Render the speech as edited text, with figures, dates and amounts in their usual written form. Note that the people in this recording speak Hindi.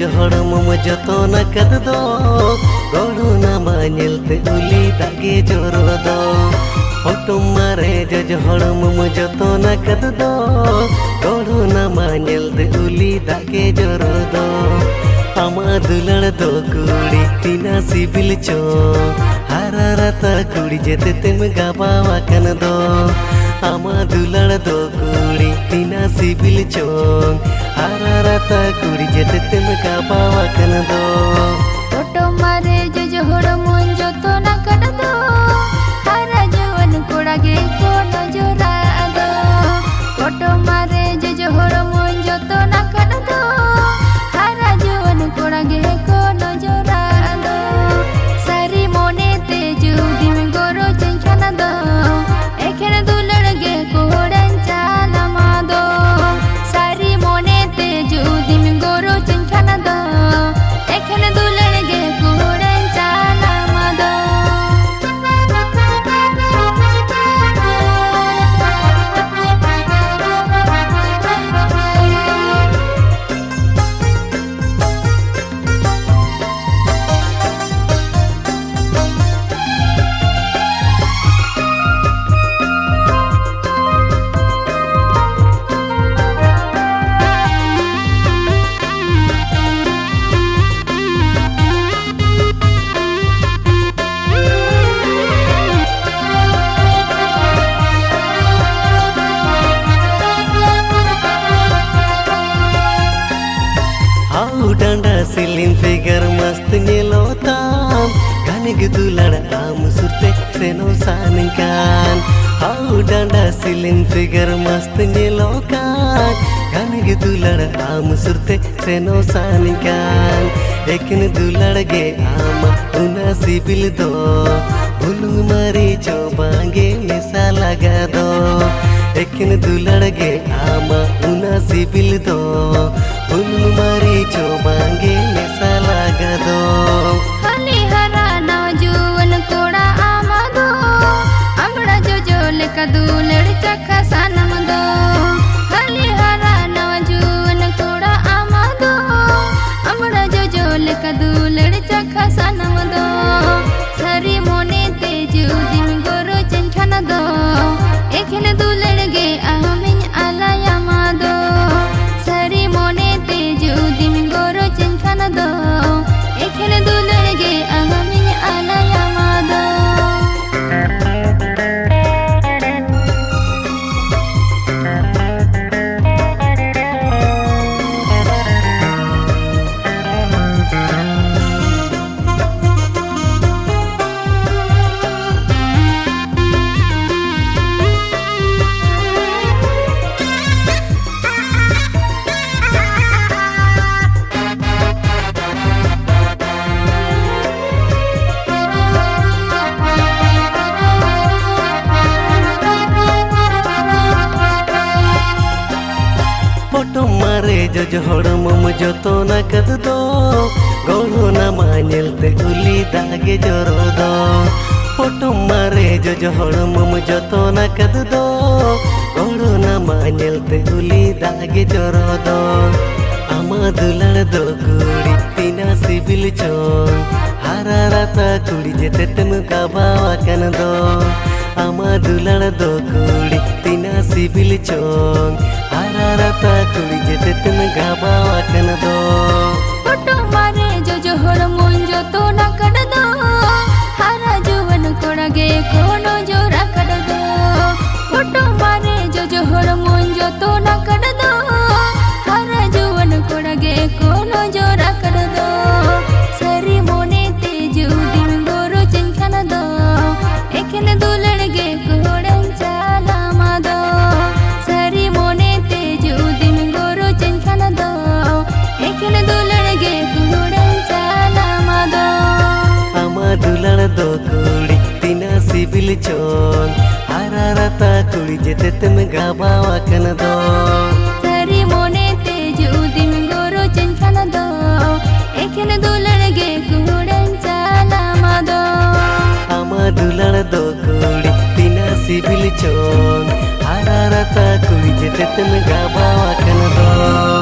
जज हड़म जतन कद दो गड़ुना मानलते उली दागे जोरो दो हटम मारे जज हड़म जतन कद दो गड़ुना मानलते उली दागे जोरो दो आमा दुलड़ दो कुड़ी तीना सिबिल चो हारारता कुड़ी जेते तेम गाबावा कन दो आमा दुलड़ दो कुड़ी तीना सिबिल चो हारारता कुड़ी जेते तेम गाबावा कन दो फोटो मारे जज हड़म जतन कद दो हारा जवन कोड़ा गे को नजरा दो फोटो मारे जज हड़म जतन कद दो हारा जवन कोड़ा गे को नजरा दो सारी मोने ते जुदी में गोरो चंचना दो एखेन दुलड़ गे कोड़न चाला मा दो सारी मोने ते जुदी में गोरो चंचना दो एखेन दुलड़ गे कोड़न चाला मा दो डांडा सिलिम फिगर मस्त नीलोताम गाने दुलड़ आम सुरते सेनो सानकान हाउ डांडा सिलिम फिगर मस्त नीलोकान गाने दुलड़ आम सुरते सेनो सानकान लेकिन दुलड़ गे आम उना सिबिल दो बुलुंग मारी चो बांगे मिसा लगा दो लेकिन दुलड़ गे आम उना सिबिल दो बुलुंग मारी चो बांगे मिसा लगा दो हनी हरा ना जुवन कोड़ा आमा दो अमड़ा जो जो लेका दुलड़ चखा सनम दो हनी हरा ना जुवन कोड़ा आमा दो अमड़ा जो जो लेका दुलड़ चखा सनम दो सारी मोने ते जुदी में गोरो चंचना दो एखेन दुलड़ गे आमिन आलाया मा दो सारी मोने ते जुदी में गोरो चंचना दो एखेन दुलड़ गे आमिन आलाया मा दो फोटो मारे जज हड़म जतन कद दो गड़ुना मानलते उली दागे जोरो दो फोटो मारे जज हड़म जतन कद दो गड़ुना मानलते उली दागे जोरो दो आमा दुलड़ दो कुड़ी तीना सिबिल चोन हारारता कुड़ी जेते तेम गाबावा कन दो आमा दुलड़ दो कुड़ी तीना सिबिल चोन हारारता कुड़ी जेते तेम गाबावा कन दो फोटो मारे जज हड़म जतन कद दो हारा जवन कोड़ा गे कोनो जोरा कद दो फोटो मारे जज हड़म जतन कद दो हारा जवन कोड़ा गे कोनो जोरा कद दो सारी मोने ते जुदी में गोरो चंचना दो एखेन दुलड़ गे कोड़न चाला मा दो सारी मोने ते जुदी में गोरो चंचना दो एखेन दुलड़ गे कोड़न चाला मा दो आमा दुलड़ दो कुड़ी तीना सिबिल चोन हारारता कुड़ी जेते तेम गाबावा कन दो सारी मोने ते जुदी में गोरो चंचना दो एखेन दुलड़ गे कोड़न चाला मा दो आमा दुलड़ दो कुड़ी तीना सिबिल चोन हारारता कुड़ी जेते तेम गाबावा कन दो।